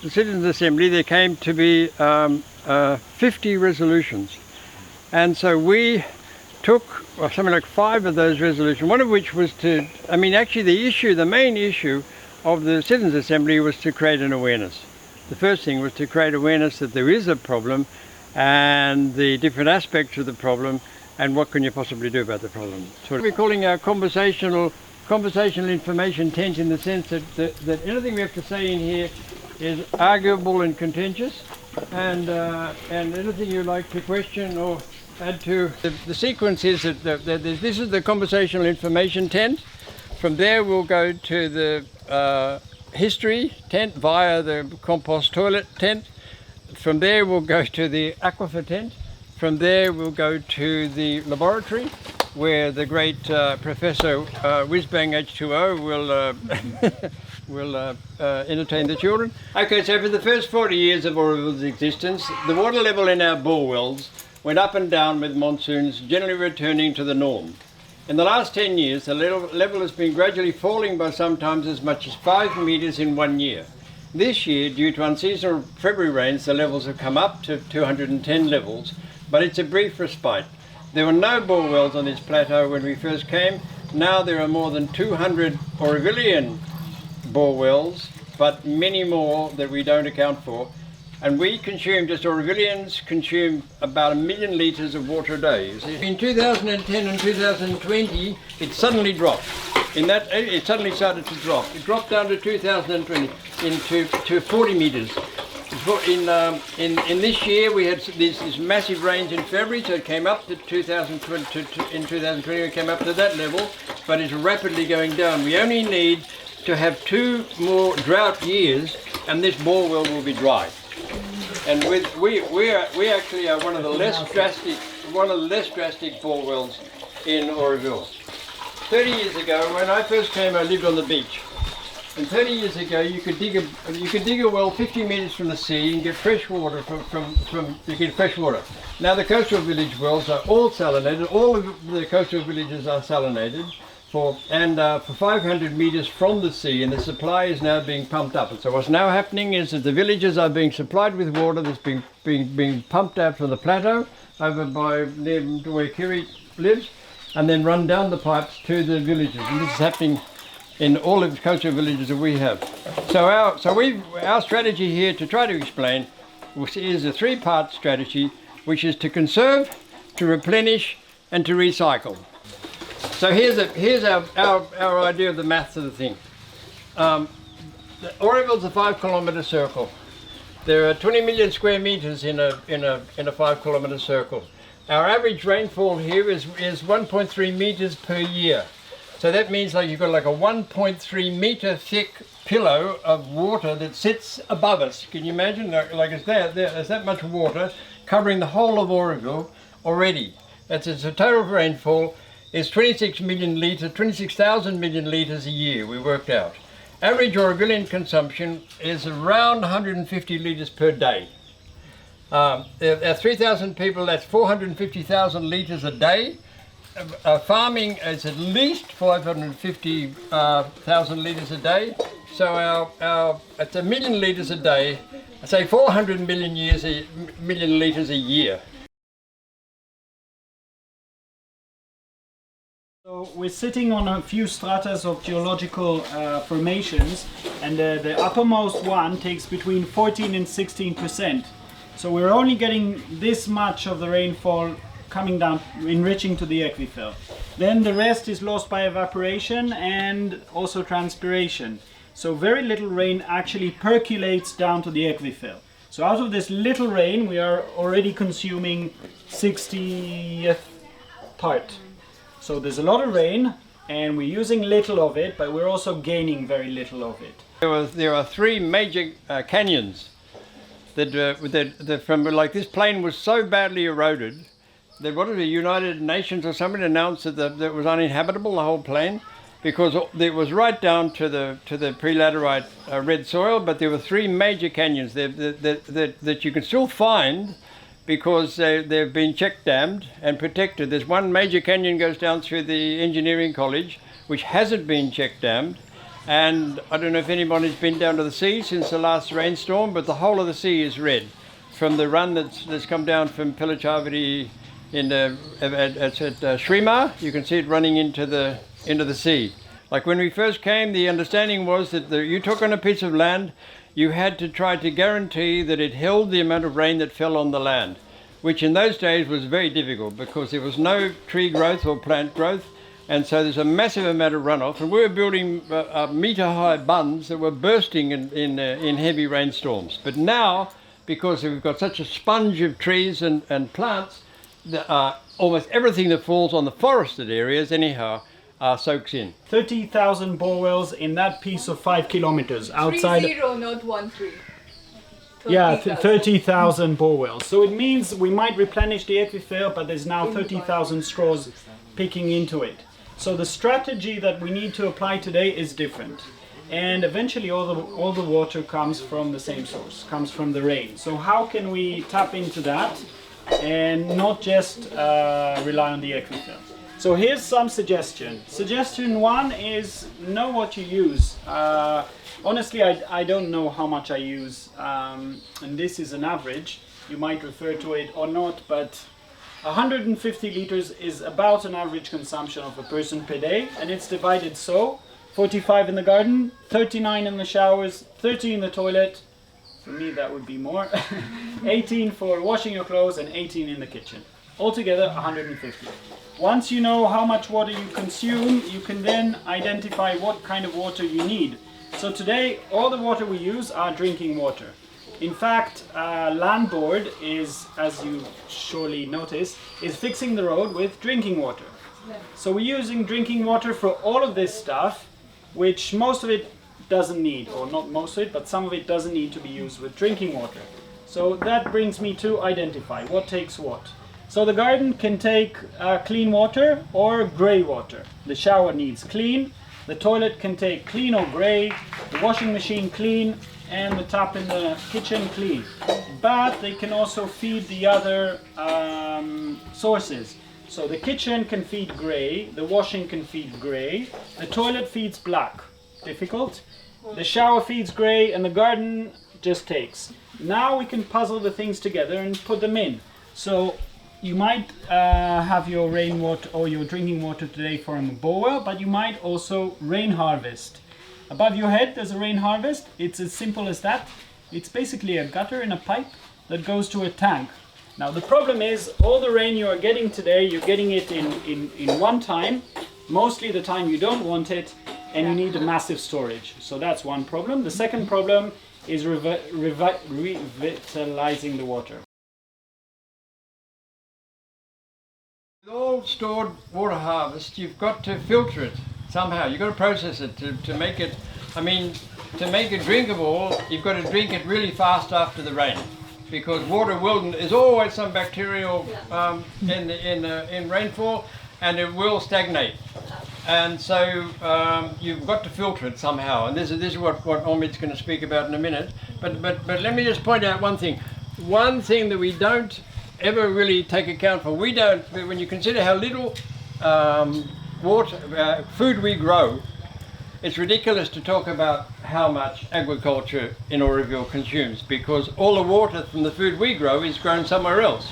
The Citizens' Assembly, there came to be 50 resolutions, and so we took something like 5 of those resolutions, one of which was to, actually the main issue of the Citizens' Assembly was to create an awareness. The first thing was to create awareness that there is a problem and the different aspects of the problem and what can you possibly do about the problem. So we're calling our conversational information tent, in the sense that anything we have to say in here is arguable and contentious, and anything you like to question or add to. The sequence is that this is the conversational information tent. From there we'll go to the history tent via the compost toilet tent. From there we'll go to the aquifer tent. From there we'll go to the laboratory, where the great Professor Whizbang H2O will entertain the children. Okay, so for the first 40 years of Auroville's existence, the water level in our bore wells went up and down with monsoons, generally returning to the norm. In the last 10 years, the level has been gradually falling by sometimes as much as 5 metres in 1 year. This year, due to unseasonal February rains, the levels have come up to 210 levels, but it's a brief respite. There were no bore wells on this plateau when we first came. Now there are more than 200 Aurovillian bore wells, but many more that we don't account for. And we consume, just Aurovillians consume about 1 million litres of water a day. In 2010 and 2020, it suddenly dropped. It suddenly started to drop. It dropped down to 2020 to 40 metres. In this year we had these massive rains in February, so it came up to 2020. In 2020 it came up to that level, but it's rapidly going down. We only need to have 2 more drought years, and this bore well will be dry. And we actually are one of the less drastic bore wells in Auroville. 30 years ago, when I first came, I lived on the beach. And 30 years ago, you could dig a well 50 metres from the sea and get fresh water fresh water. Now the coastal village wells are all salinated. All of the coastal villages are salinated for 500 metres from the sea, and the supply is now being pumped up. And so what's now happening is that the villages are being supplied with water that's being pumped out from the plateau over by near where Kiri lives, and then run down the pipes to the villages. And this is happening in all of the coastal villages that we have. So our strategy here, to try to explain, is a 3-part strategy, which is to conserve, to replenish, and to recycle. So here's our idea of the maths of the thing. Auroville's a 5-kilometre circle. There are 20 million square metres in a 5-kilometre circle. Our average rainfall here is 1.3 metres per year. So that means you've got a 1.3 metre thick pillow of water that sits above us. Can you imagine? There's that much water covering the whole of Auroville already. It's a total rainfall is 26,000 million litres a year, we worked out. Average Aurovillian consumption is around 150 litres per day. There are 3,000 people, that's 450,000 litres a day. Farming is at least 550,000 litres a day. So it's 1 million litres a day, say 400 million litres a year. So we're sitting on a few stratas of geological formations, and the uppermost one takes between 14 and 16%. So we're only getting this much of the rainfall coming down, enriching to the aquifer. Then the rest is lost by evaporation and also transpiration. So very little rain actually percolates down to the aquifer. So out of this little rain, we are already consuming 60th part. So there's a lot of rain, and we're using little of it, but we're also gaining very little of it. There are 3 major canyons that from this plain was so badly eroded that the United Nations or somebody announced that it was uninhabitable, the whole plain, because it was right down to the pre-laterite red soil. But there were 3 major canyons that you can still find because they've been check dammed and protected. There's one major canyon goes down through the engineering college which hasn't been check dammed, and I don't know if anybody's been down to the sea since the last rainstorm, but the whole of the sea is red from the run that's come down from Pilachavati at Srimar. You can see it running into the sea. Like when we first came, the understanding was that you took on a piece of land, you had to try to guarantee that it held the amount of rain that fell on the land, which in those days was very difficult because there was no tree growth or plant growth, and so there's a massive amount of runoff, and we were building metre-high bunds that were bursting in heavy rainstorms. But now, because we've got such a sponge of trees and plants, almost everything that falls on the forested areas anyhow soaks in. 30,000 borewells in that piece of 5 kilometers outside. 30, not 13. Yeah, 30,000 borewells. So it means we might replenish the aquifer, but there's now 30,000 straws picking into it. So the strategy that we need to apply today is different. And eventually all the water comes from the same source, comes from the rain. So how can we tap into that and not just rely on the aquifer? So here's some suggestion. Suggestion one is know what you use. Honestly, I don't know how much I use, and this is an average. You might refer to it or not, but 150 liters is about an average consumption of a person per day, and it's divided so: 45 in the garden, 39 in the showers, 30 in the toilet. For me, that would be more. 18 for washing your clothes, and 18 in the kitchen. Altogether, 150. Once you know how much water you consume, you can then identify what kind of water you need. So today, all the water we use are drinking water. In fact, Land Board is, as you surely notice, is fixing the road with drinking water. So we're using drinking water for all of this stuff, which most of it doesn't need, or not most of it, but some of it doesn't need to be used with drinking water. So that brings me to identify what takes what. So the garden can take clean water or grey water. The shower needs clean, the toilet can take clean or grey, the washing machine clean, and the tap in the kitchen clean. But they can also feed the other sources. So the kitchen can feed grey, the washing can feed grey, the toilet feeds black, difficult. The shower feeds grey, and the garden just takes. Now we can puzzle the things together and put them in. So you might have your rainwater or your drinking water today from a borewell, but you might also rain harvest. Above your head there's a rain harvest. It's as simple as that. It's basically a gutter in a pipe that goes to a tank. Now the problem is all the rain you are getting today, you're getting it in one time, mostly the time you don't want it, and you need a massive storage. So that's one problem. The second problem is revitalizing the water. With all stored water harvest, you've got to filter it somehow. You've got to process it to make it, to make it drinkable, you've got to drink it really fast after the rain. Because water there's always some bacterial in rainfall, and it will stagnate. And so you've got to filter it somehow. And this is what Omid's going to speak about in a minute. But let me just point out one thing. One thing that we don't ever really take account for. When you consider how little food we grow, it's ridiculous to talk about how much agriculture in Auroville consumes, because all the water from the food we grow is grown somewhere else.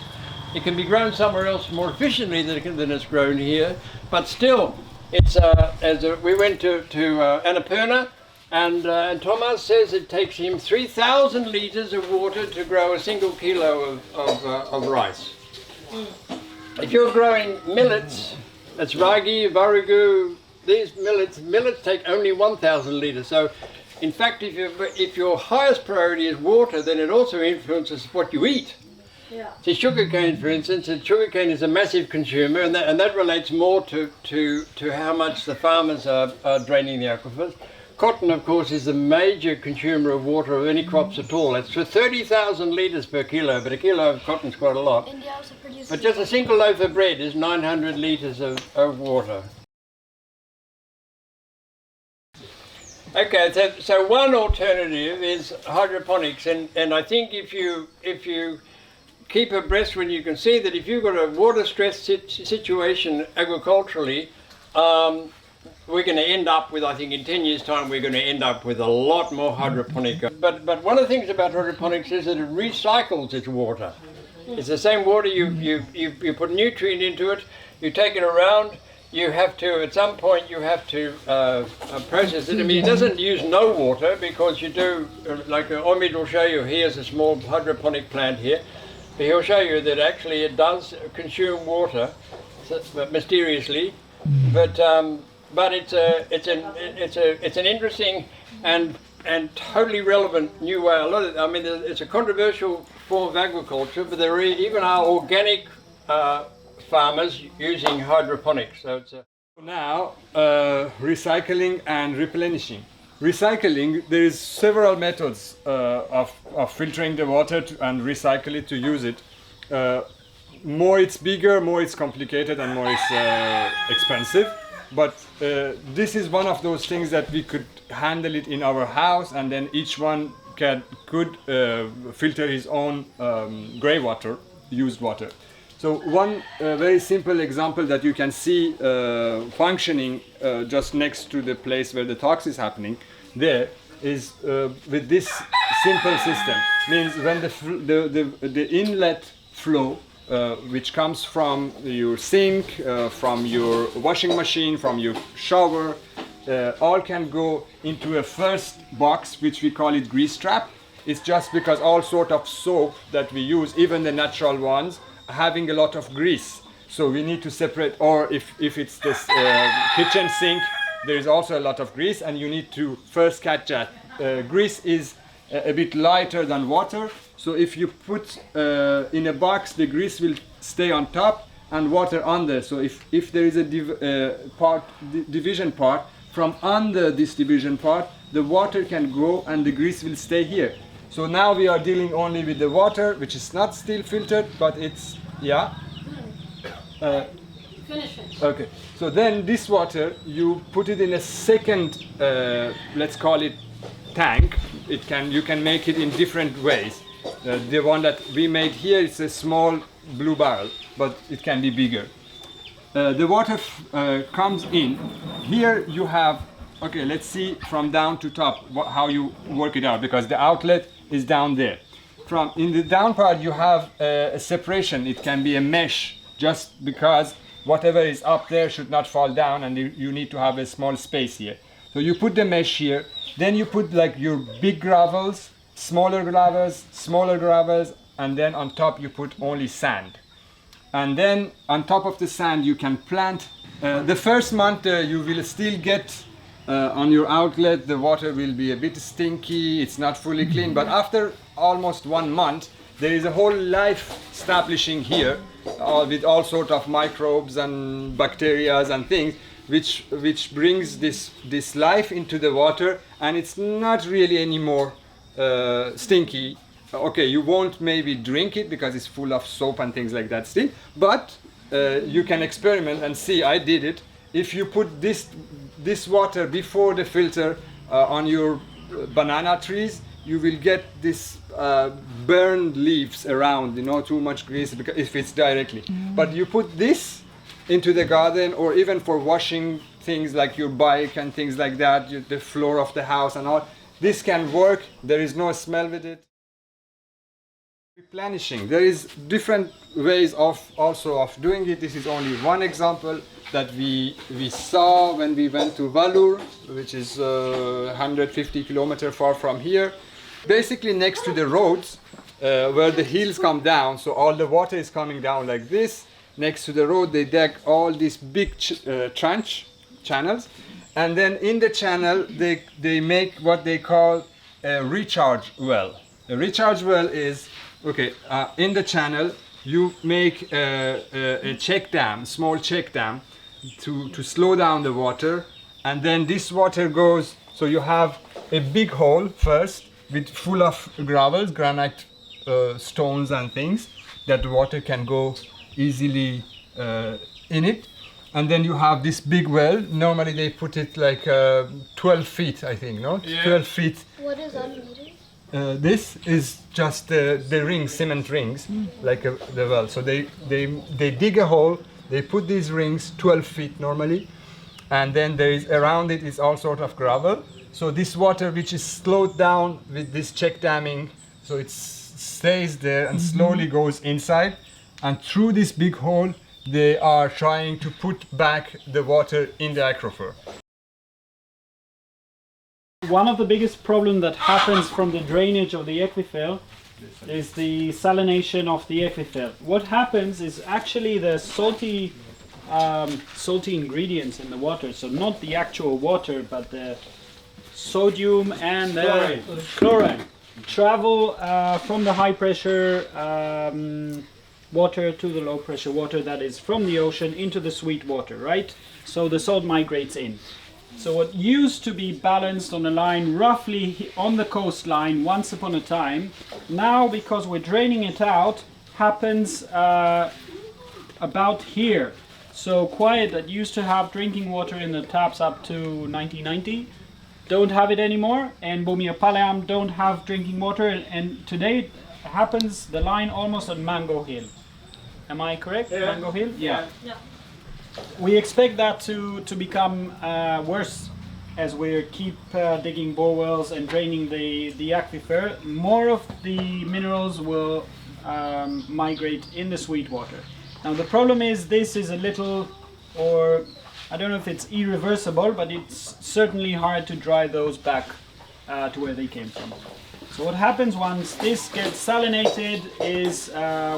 It can be grown somewhere else more efficiently than it's grown here, but still, we went to Annapurna, and Thomas says it takes him 3,000 litres of water to grow a single kilo of rice. If you're growing millets, that's ragi, varigu, these millets take only 1,000 litres. So, in fact, if your highest priority is water, then it also influences what you eat. Yeah. See, sugarcane, for instance, sugarcane is a massive consumer, and that relates more to how much the farmers are draining the aquifers. Cotton, of course, is a major consumer of water of any crops at all. It's for 30,000 litres per kilo, but a kilo of cotton's quite a lot. India also produces. But just a single loaf of bread is 900 litres of water. Okay, so one alternative is hydroponics, and I think if you keep abreast when you can see that if you've got a water stress situation agriculturally, we're going to end up with, I think in 10 years time, we're going to end up with a lot more hydroponic. But one of the things about hydroponics is that it recycles its water. It's the same water, you put nutrient into it, you take it around, you have to, at some point you have to process it. I mean, it doesn't use no water because you do, like Omid will show you, here's a small hydroponic plant here. But he'll show you that actually it does consume water, mysteriously, but it's an interesting and totally relevant new way. It's a controversial form of agriculture, but there even are organic farmers using hydroponics. So it's now recycling and replenishing. Recycling, there is several methods of filtering the water and recycle it to use it. More it's bigger, more it's complicated, and more it's expensive. But this is one of those things that we could handle it in our house, and then each one could filter his own grey water, used water. So one very simple example that you can see functioning just next to the place where the talks is happening, there is with this simple system. Means when the inlet flow, which comes from your sink, from your washing machine, from your shower, all can go into a first box, which we call it grease trap. It's just because all sort of soap that we use, even the natural ones, having a lot of grease, so we need to separate. Or if it's this kitchen sink, there is also a lot of grease, and you need to first catch that. Grease is a bit lighter than water, so if you put in a box, the grease will stay on top and water under. So if there is a division part, from under this division part, the water can go and the grease will stay here. So now we are dealing only with the water, which is not still filtered, but it's, yeah? Finish it. Okay, so then this water, you put it in a second, let's call it tank. You can make it in different ways. The one that we made here is a small blue barrel, but it can be bigger. The water comes in. Here you have, okay, let's see from down to top how you work it out, because the outlet is down there. In the down part you have a separation. It can be a mesh, just because whatever is up there should not fall down, and you need to have a small space here. So you put the mesh here, then you put like your big gravels, smaller gravels, and then on top you put only sand. And then on top of the sand you can plant. The first month you will still get on your outlet, the water will be a bit stinky, it's not fully clean, but after almost 1 month there is a whole life establishing here, with all sorts of microbes and bacteria and things, which brings this life into the water, and it's not really anymore stinky. Okay, you won't maybe drink it because it's full of soap and things like that still, but you can experiment and see. I did it. If you put this water before the filter on your banana trees, you will get this burned leaves around, too much grease, because if it's directly. But you put this into the garden, or even for washing things like your bike and things like that, the floor of the house and all, this can work. There is no smell with it. Replenishing, there is different ways of doing it. This is only one example that we saw when we went to Valur, which is 150 kilometers far from here. Basically next to the roads where the hills come down, so all the water is coming down like this. Next to the road they dig all these big channels, and then in the channel they make what they call a recharge well. A recharge well is, okay, in the channel you make a check dam, small check dam, to slow down the water, and then this water goes, so you have a big hole first with full of gravels, granite stones and things, that the water can go easily in it, and then you have this big well. Normally they put it like 12 feet, I think, no? Yeah. 12 feet. What is unmetered? this is just the rings, cement rings, like the well. So they dig a hole, they put these rings 12 feet normally, and then there is around it is all sort of gravel. So this water, which is slowed down with this check damming, so it stays there and slowly goes inside, and through this big hole they are trying to put back the water in the aquifer. One of the biggest problems that happens from the drainage of the aquifer is the salination of the aquifer. What happens is actually the salty ingredients in the water, so not the actual water, but the sodium and the chlorine travel from the high pressure water to the low pressure water that is from the ocean into the sweet water, right? So the salt migrates in. So what used to be balanced on a line roughly on the coastline once upon a time, now because we're draining it out, happens about here. So Quiet, that used to have drinking water in the taps up to 1990, don't have it anymore, and Bumiapaleam don't have drinking water, and today it happens the line almost at Mango Hill. Am I correct? Yeah. Mango Hill? Yeah. We expect that to become worse as we keep digging bore wells and draining the aquifer. More of the minerals will migrate in the sweet water. Now the problem is this is a little, or I don't know if it's irreversible, but it's certainly hard to dry those back to where they came from. So what happens once this gets salinated is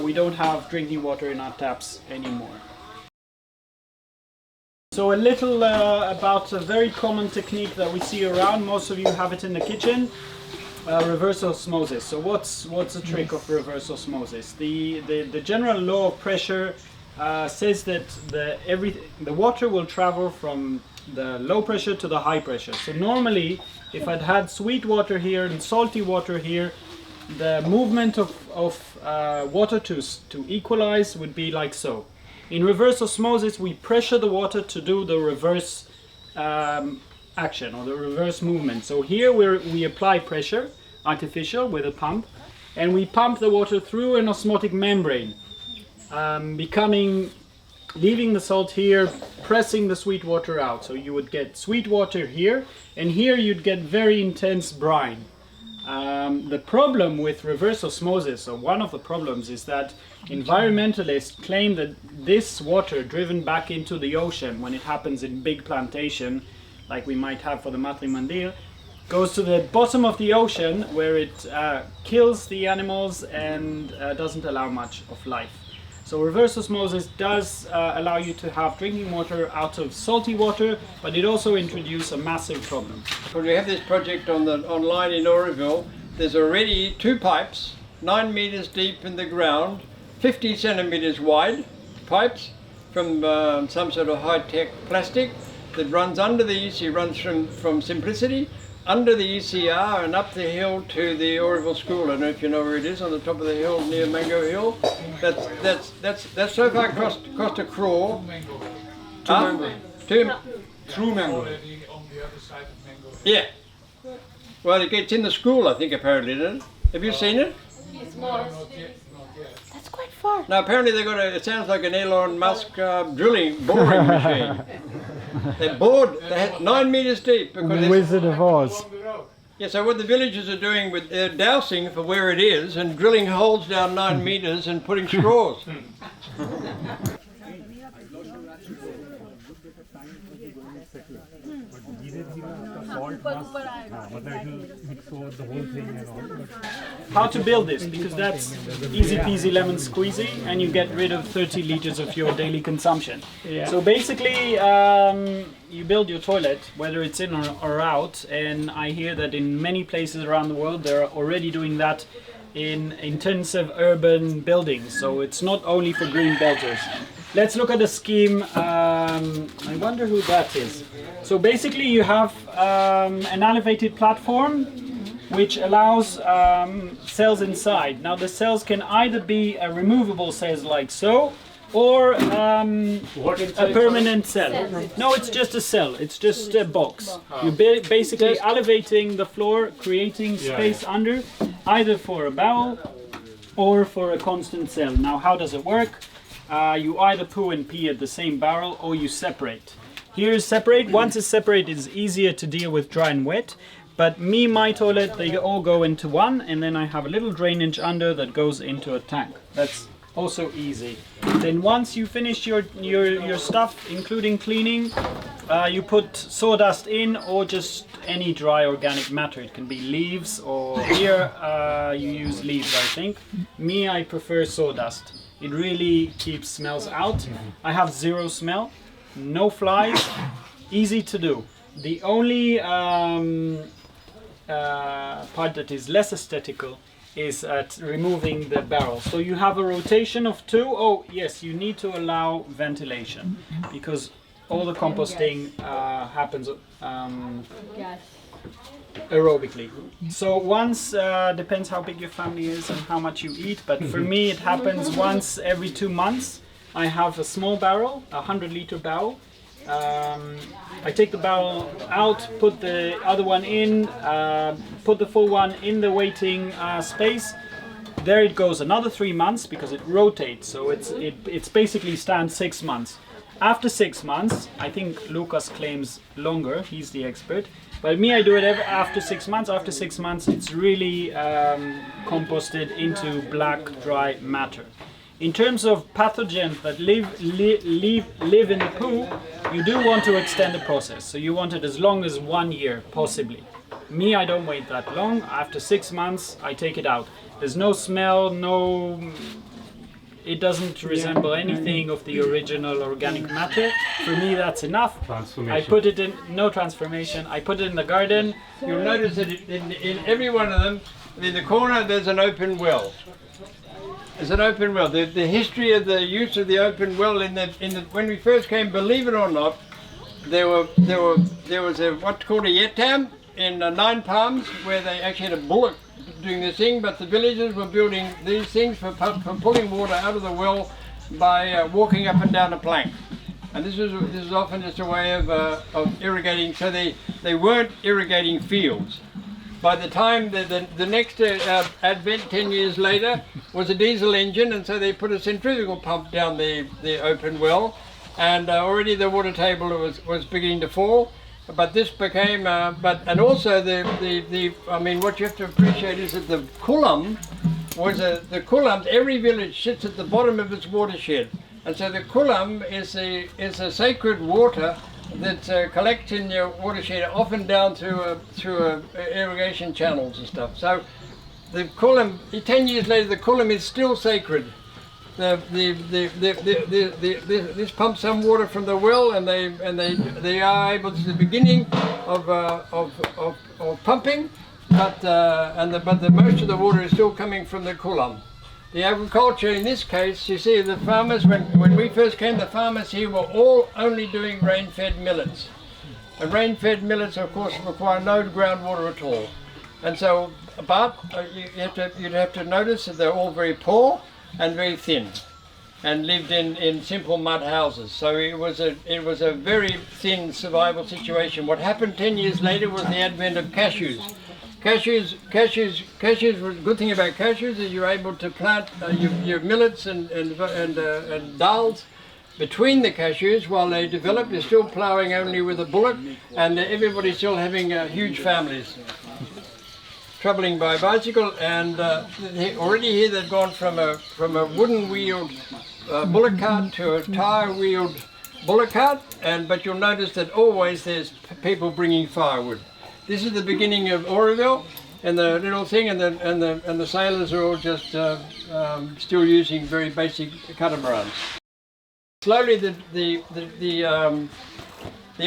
we don't have drinking water in our taps anymore. So a little about a very common technique that we see around. Most of you have it in the kitchen. Reverse osmosis. So what's the trick of reverse osmosis? The general law of pressure says that the water will travel from the low pressure to the high pressure. So normally, if I'd had sweet water here and salty water here, the movement of water to equalize would be like so. In reverse osmosis, we pressure the water to do the reverse action or the reverse movement. So here we apply pressure, artificial, with a pump, and we pump the water through an osmotic membrane, leaving the salt here, pressing the sweet water out. So you would get sweet water here, and here you'd get very intense brine. The problem with reverse osmosis, or one of the problems, is that environmentalists claim that this water driven back into the ocean when it happens in big plantation, like we might have for the Matri Mandir, goes to the bottom of the ocean where it kills the animals and doesn't allow much of life. So reverse osmosis does allow you to have drinking water out of salty water, but it also introduces a massive problem. When we have this project online in Auroville, there's already 2 pipes, 9 meters deep in the ground, 50 centimeters wide pipes from some sort of high-tech plastic that runs under the EC, runs from Simplicity under the ECR and up the hill to the Auroville School. I don't know if you know where it is, on the top of the hill near Mango Hill. That's so far cost a crawl. Through Mango. Already on the other side of Mango. Yeah. Well, it's in the school, I think, apparently, isn't it? Have you seen it? It's more. Not yet. That's quite far. Now, apparently they got it sounds like an Elon Musk boring machine. They had 9 meters deep. Because Wizard of Oz. yeah, so what the villagers are doing, they're dousing for where it is and drilling holes down 9 meters and putting straws. How to build this, because that's easy peasy lemon squeezy and you get rid of 30 liters of your daily consumption. So basically you build your toilet, whether it's in or out, and I hear that in many places around the world they're already doing that in intensive urban buildings, so it's not only for green belters. Let's look at the scheme. I wonder who that is. So basically you have an elevated platform which allows cells inside. Now the cells can either be a removable cells like so, or a permanent cell. No, it's just a cell. It's just a box. You're basically elevating the floor, creating space under, either for a barrel or for a constant cell. Now, how does it work? You either poo and pee at the same barrel, or you separate. Here is separate. Once it's separate, it's easier to deal with dry and wet. But my toilet, they all go into one, and then I have a little drainage under that goes into a tank. That's also easy. Then once you finish your stuff, including cleaning, you put sawdust in, or just any dry organic matter. It can be leaves, or here you use leaves, I think. I prefer sawdust. It really keeps smells out. I have zero smell, no flies, easy to do. The only part that is less aesthetical is at removing the barrel. So you have a rotation of 2. Oh yes, you need to allow ventilation, because all the composting happens aerobically. So once, depends how big your family is and how much you eat, but for me it happens once every 2 months. I have a small barrel, a 100-liter barrel. I take the barrel out, put the other one in, put the full one in the waiting space. There it goes another 3 months, because it rotates, so it's basically stands 6 months. After 6 months, I think Lucas claims longer, he's the expert, but I do it after 6 months. After 6 months, it's really composted into black dry matter. In terms of pathogens that live in the poo, you do want to extend the process. So you want it as long as 1 year, possibly. I don't wait that long. After 6 months, I take it out. There's no smell, it doesn't resemble anything of the original organic matter. For me, that's enough. I put it in, no transformation. I put it in the garden. You'll notice that in every one of them, in the corner, there's an open well. There's an open well. The history of the use of the open well when we first came, believe it or not, there was a what's called a yetam in 9 Palms, where they actually had a bullock doing this thing, but the villagers were building these things for pulling water out of the well by walking up and down a plank. And this is often just a way of irrigating, so they weren't irrigating fields. By the time the next advent 10 years later was a diesel engine, and so they put a centrifugal pump down the open well, and already the water table was beginning to fall. But this became, and also I mean, what you have to appreciate is that the kulam every village sits at the bottom of its watershed, and so the kulam is a sacred water that collects in your watershed, often down through irrigation channels and stuff. So the kulam, 10 years later, the kulam is still sacred. This pumps some water from the well, and they are able to the beginning of pumping, but the most of the water is still coming from the kulam. The agriculture in this case, you see, the farmers, when we first came, the farmers here were all only doing rain-fed millets. And rain-fed millets, of course, require no groundwater at all. And so, but you'd have to notice that they're all very poor and very thin, and lived in simple mud houses. So it was a very thin survival situation. What happened 10 years later was the advent of cashews. Cashews, the good thing about cashews is you're able to plant your millets and dals between the cashews while they develop. You're still ploughing only with a bullock, and everybody's still having huge families. Travelling by bicycle, and already here they've gone from a wooden wheeled bullock cart to a tyre wheeled bullock cart, but you'll notice that always there's people bringing firewood. This is the beginning of Auroville, and the little thing, and the sailors are all just still using very basic catamarans. Slowly the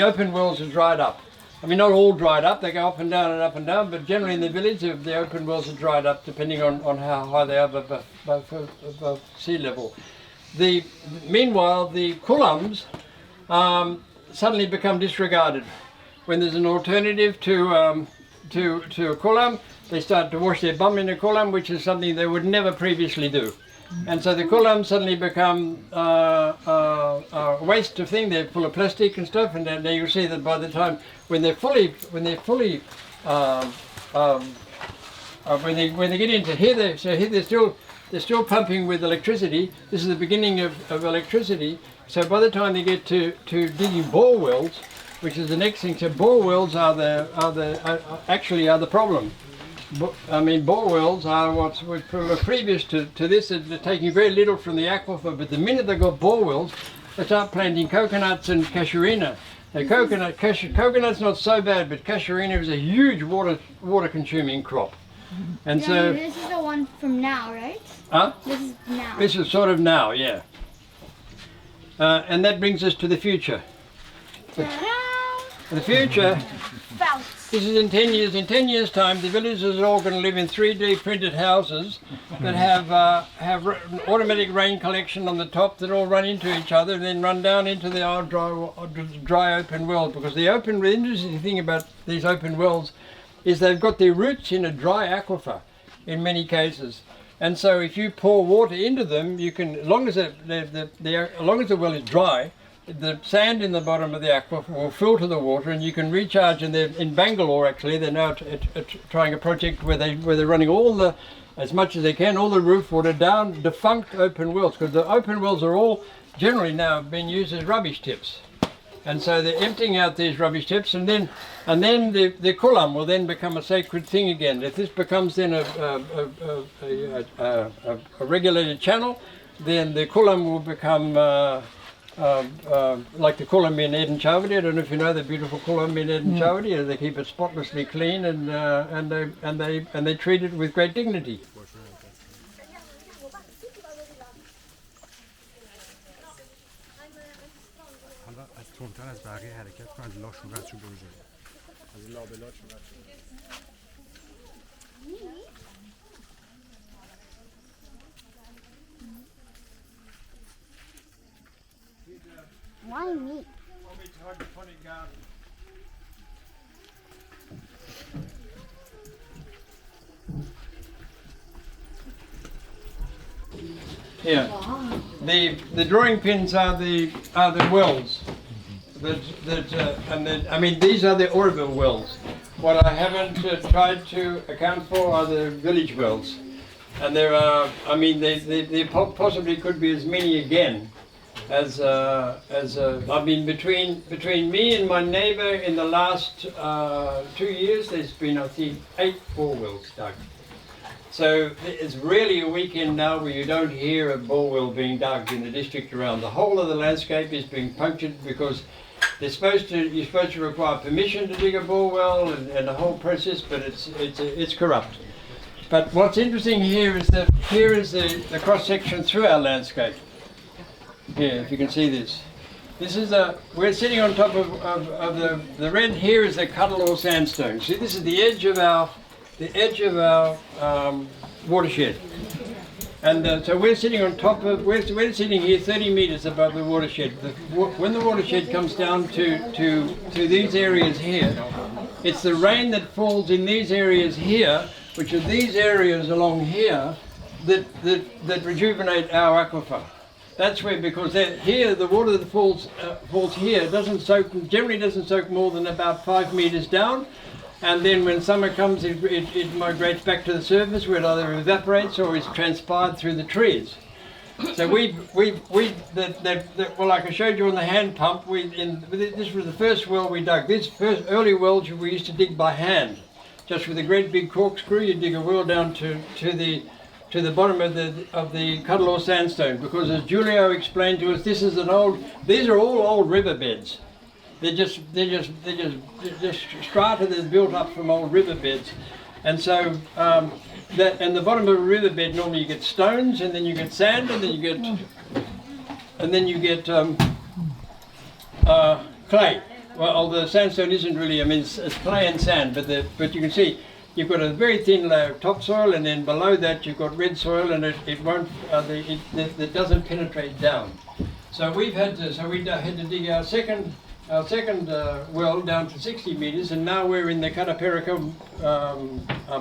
open wells have dried up. I mean, not all dried up, they go up and down, but generally in the village the open wells are dried up depending on how high they are above sea level. Meanwhile, the kulams suddenly become disregarded. When there's an alternative to a kulam, they start to wash their bum in a kulam, which is something they would never previously do. And so the kulam suddenly become a waste of thing. They're full of plastic and stuff, and then you'll see that by the time when they get into here, they're still pumping with electricity. This is the beginning of electricity. So by the time they get to digging bore wells, which is the next thing, so bore wells are the problem. I mean, bore wells are what's previous to this. They're taking very little from the aquifer, but the minute they got bore wells, they start planting coconuts and casuarina. Coconut's not so bad, but casuarina is a huge water-consuming crop. And Yeah, so this is the one from now, right? Huh? This is now. This is sort of now, yeah. And that brings us to the future. Ta-da! The future, Bounce. this is in 10 years. In 10 years' time, the villagers are all going to live in 3D printed houses that have automatic rain collection on the top that all run into each other and then run down into the dry open wells. Because the interesting thing about these open wells is they've got their roots in a dry aquifer in many cases. And so if you pour water into them, you can, as long as the well is dry, the sand in the bottom of the aquifer will filter the water, and you can recharge. And in Bangalore, actually, they're now trying a project where they're running as much as they can, all the roof water down defunct open wells, because the open wells are all generally now being used as rubbish tips. And so they're emptying out these rubbish tips, and then the kulam will then become a sacred thing again. If this becomes then a regulated channel, then the kulam will become like the kulam in Eden Chavadi. I don't know if you know the beautiful kulam in Eden Chavadi. They keep it spotlessly clean, and they treat it with great dignity. از تندتر از بقیه حرکت کن، از لاشون رد شو برو جلو، از لابلاشون رد شو. Why me? Yeah, the drawing pins are the wells. I mean, these are the Auroville wells. What I haven't tried to account for are the village wells, and there are. I mean, they possibly could be as many again. I mean, between me and my neighbour in the last 2 years, there's been, I think, 8 bore wells dug. So it's really a weekend now where you don't hear a bore well being dug in the district around. The whole of the landscape is being punctured because you're supposed to require permission to dig a bore well and the whole process, but it's corrupt. But what's interesting here is that here is the cross section through our landscape. Here, if you can see this. This is we're sitting on top of the red here is the Cuddalore sandstone. See, this is the edge of our watershed. And so we're sitting on top of, we're sitting here 30 metres above the watershed. When the watershed comes down to these areas here, it's the rain that falls in these areas here, which are these areas along here, that rejuvenate our aquifer. That's where, because here the water that falls here generally doesn't soak more than about 5 metres down, and then when summer comes, it migrates back to the surface where it either evaporates or is transpired through the trees. So well, like I showed you on the hand pump, this was the first well we dug. These first early wells we used to dig by hand, just with a great big corkscrew. You dig a well down to the bottom of the Cuddalore sandstone, because as Julio explained to us, these are all old riverbeds. They're just strata that's built up from old riverbeds, and so and the bottom of a riverbed normally you get stones, and then you get sand, and then you get clay. Well, the sandstone isn't really. I mean, it's clay and sand, but you can see. You've got a very thin layer of topsoil, and then below that you've got red soil, and it won't, it doesn't penetrate down. So we had to dig our second well down to 60 metres, and now we're in the Kataperika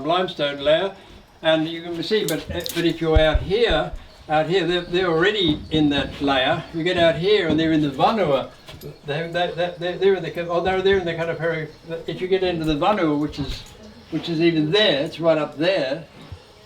limestone layer, and you can see. But if you're out here, out here, they're already in that layer. You get out here and they're in the vanua. They're in the kind of very. If you get into the vanua, which is even there, it's right up there.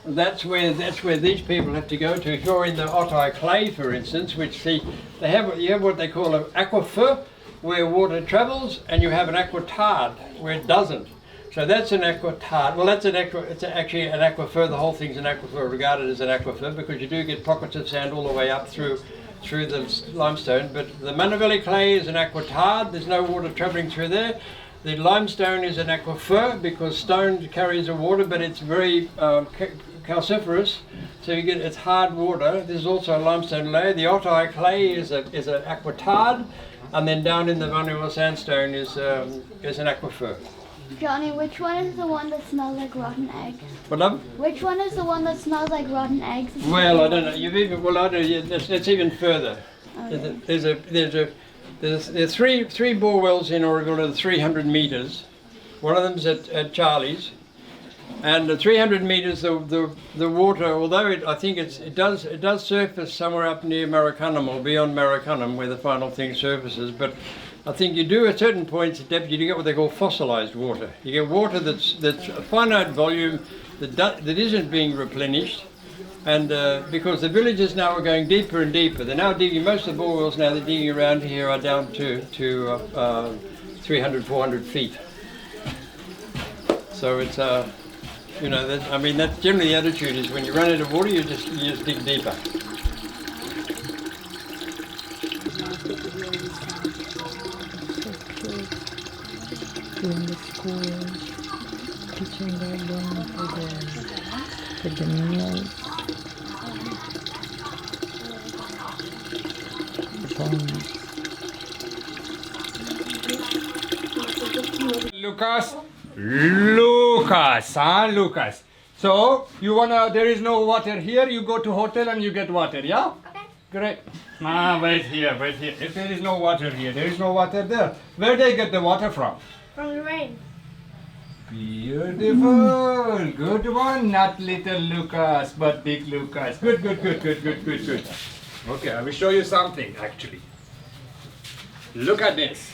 That's where these people have to go to. If you're in the Ottai clay, for instance, which you have what they call an aquifer, where water travels, and you have an aquitard where it doesn't. So that's an aquitard. Well, it's actually an aquifer. The whole thing's an aquifer, regarded as an aquifer, because you do get pockets of sand all the way up through the limestone. But the Manaveli clay is an aquitard. There's no water travelling through there. The limestone is an aquifer because stone carries the water, but it's very calciferous. So it's hard water. There's also a limestone layer. The Ottai clay is an aquitard, and then down in the Vanua sandstone is an aquifer. Johnny, which one is the one that smells like rotten eggs? What, love? Which one is the one that smells like rotten eggs? Well, I don't know. It's even further. Okay. There's three bore wells in Auroville at 300 metres. One of them's at Charlie's, and at 300 metres the water, although I think it does surface somewhere up near Maracunum or beyond Maracunum where the final thing surfaces, but I think you do at certain points of depth you get what they call fossilised water. You get water that's a finite volume that isn't being replenished. And because the villages now are going deeper and deeper, they're now digging, most of the bore wells now they're digging around here are down to 300, 400 feet. So it's, that's generally the attitude is when you run out of water, you just dig deeper. In the school, teaching their learning for the meals. Lucas. So there is no water here. You go to hotel and you get water. Yeah. Okay. Great. Wait here. If there is no water here, there is no water there. Where they get the water from? From the rain. Beautiful. Good one. Not little Lucas, but big Lucas. Good. Okay, I will show you something actually. Look at this.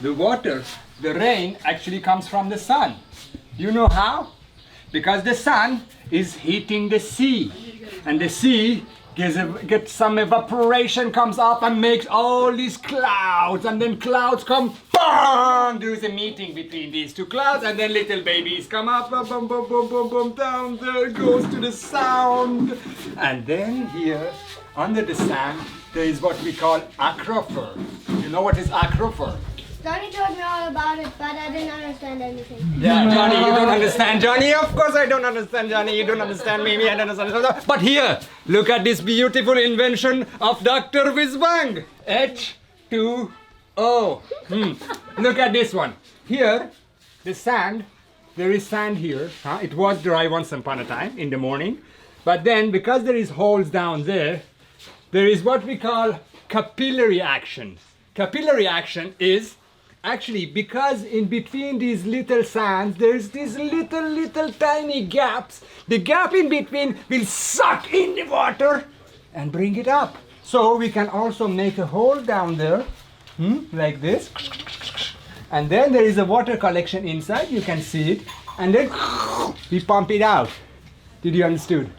The water, the rain actually comes from the sun. You know how? Because the sun is heating the sea. And the sea gets some evaporation, comes up and makes all these clouds, and then clouds come, boom! There is a meeting between these two clouds, and then little babies come up, boom, boom, boom, boom, boom, down there goes to the sound. And then here, under the sand, there is what we call aquifer. You know what is aquifer? Johnny told me all about it, but I didn't understand anything. Yeah, Johnny, you don't understand, Johnny. Of course I don't understand, Johnny. You don't understand me. I don't understand. But here, look at this beautiful invention of Dr. Wisbang. H2O. Look at this one. Here, the sand, there is sand here. It was dry once upon a time in the morning. But then, because there is holes down there, there is what we call capillary action. Capillary action is actually because in between these little sands, there's these little tiny gaps. The gap in between will suck in the water and bring it up. So we can also make a hole down there, like this. And then there is a water collection inside, you can see it. And then we pump it out. Did you understand?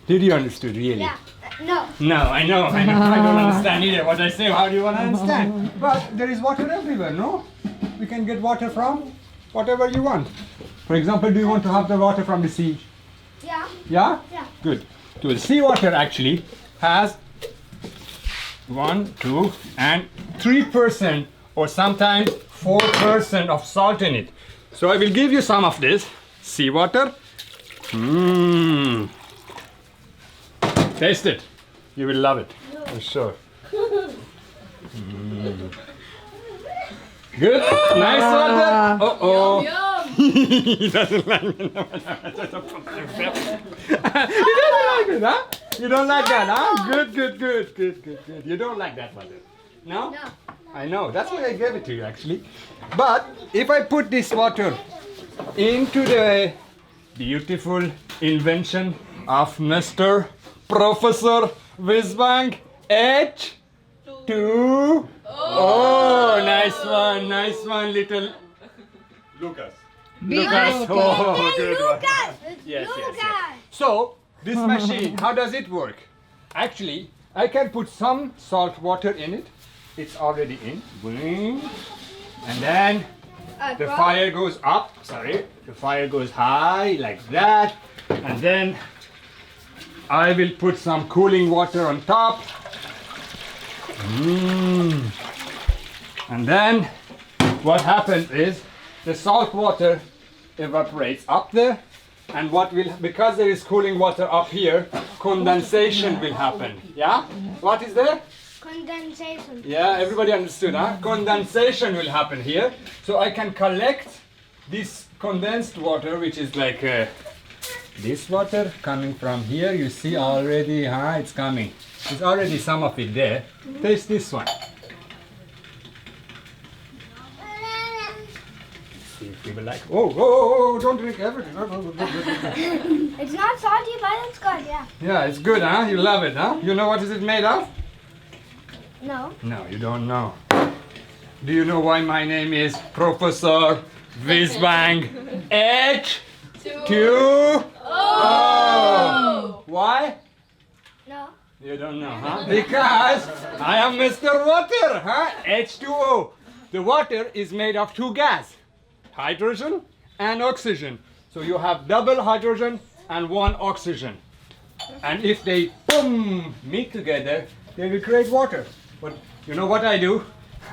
Did you understand, really? Yeah. No. No, I know. I don't understand either what I say. How do you want to understand? But there is water everywhere, no? We can get water from whatever you want. For example, do you want to have the water from the sea? Yeah. Yeah? Yeah. Good. So the seawater actually has 1, 2, and 3% or sometimes 4% of salt in it. So I will give you some of this seawater. Taste it. You will love it. I'm sure. Good. Nice water. Uh-oh. He doesn't like it. He doesn't like it, huh? You don't like that, huh? Good. You don't like that water. No? No. I know. That's why I gave it to you, actually. But if I put this water into the beautiful invention of Mr. Professor Whizbang H2O. Oh, nice one, little Lucas. Lucas. Oh, good one. Yes. So, this machine, how does it work? Actually, I can put some salt water in it. It's already in. Boing. And then the fire goes up. Sorry. The fire goes high like that. And then I will put some cooling water on top. And then what happens is the salt water evaporates up there, and because there is cooling water up here, condensation will happen. Yeah? What is there? Condensation. Yeah, everybody understood, huh? Condensation will happen here. So I can collect this condensed water, which is like this water coming from here. You see already, huh? It's coming. There's already some of it there. Taste this one. See if people like. Oh, don't drink everything. It's not salty, but it's good, yeah. Yeah, it's good, huh? You love it, huh? You know what is it made of? No. No, you don't know. Do you know why my name is Professor Whizbang H2O? Why? No. You don't know, huh? Because I am Mr. Water, huh? H2O. The water is made of two gas, hydrogen and oxygen. So you have double hydrogen and one oxygen. And if they meet together, they will create water. But you know what I do?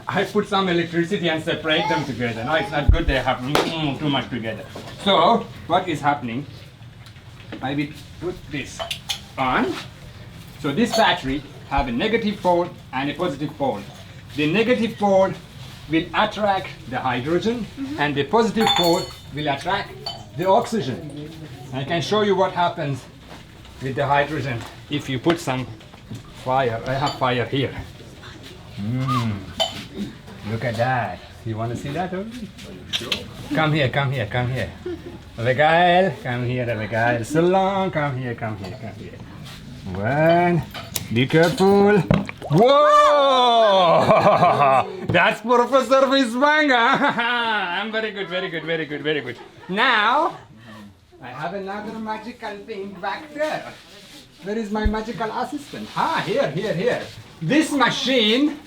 I put some electricity and separate them together. No, it's not good they have too much together. So what is happening? I will put this on. So this battery have a negative pole and a positive pole. The negative pole will attract the hydrogen and the positive pole will attract the oxygen. I can show you what happens with the hydrogen if you put some fire. I have fire here. Look at that. You want to see that? Come here. Abigail, come here, Abigail. So long, come here. One. Be careful. Whoa! That's Professor Whizbang. I'm very good. Now, I have another magical thing back there. Where is my magical assistant? Here. This machine,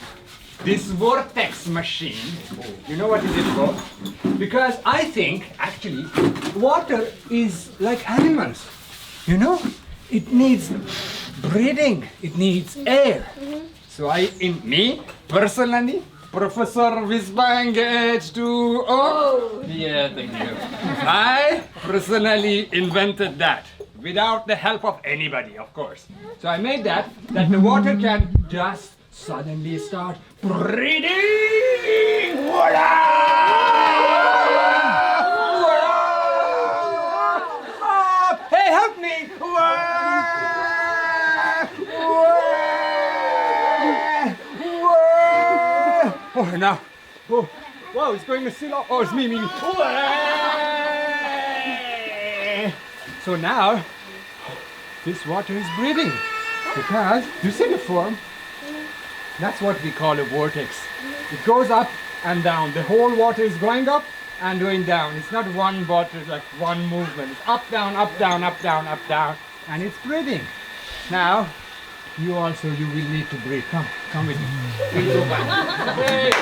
this vortex machine, you know what is it for? Because I think, actually, water is like animals. You know? It needs breathing. It needs air. So me, personally, Professor Whizbang H2O. Yeah, thank you. I personally invented that without the help of anybody, of course. So I made that the water can just suddenly start breathing. Voila! Hey, help me! Oh, now. Oh, wow, it's going still up. Oh, it's me. So now, this water is breathing. Because, you see the form? That's what we call a vortex. It goes up and down. The whole water is going up and going down. It's not one water, it's like one movement. It's up, down, up, down, up, down, up, down. And it's breathing. Now, you will need to breathe. Come with me. We'll go back. Okay.